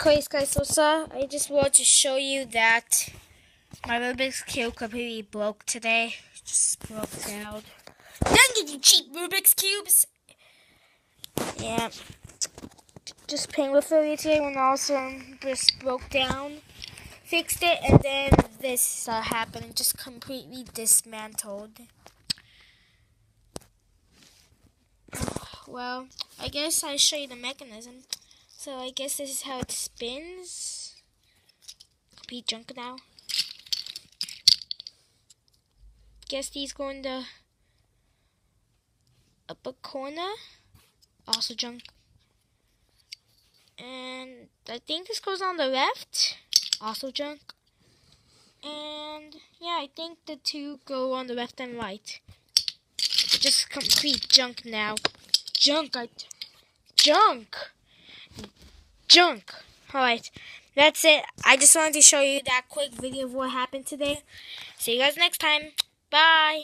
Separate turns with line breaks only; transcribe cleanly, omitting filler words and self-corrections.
Guys, I just want to show you that my Rubik's Cube completely broke today. It just broke down. Dang it, you cheap Rubik's Cubes! Yeah. Just playing with it today when also just broke down. Fixed it, and then this happened. Just completely dismantled. Well, I guess I'll show you the mechanism. So I guess this is how it spins. Complete junk now. Guess these go in the upper corner. Also junk. And I think this goes on the left. Also junk. And yeah, I think the two go on the left and right. Just complete junk now. Junk. Alright, that's it. I just wanted to show you that quick video of what happened today. See you guys next time. Bye.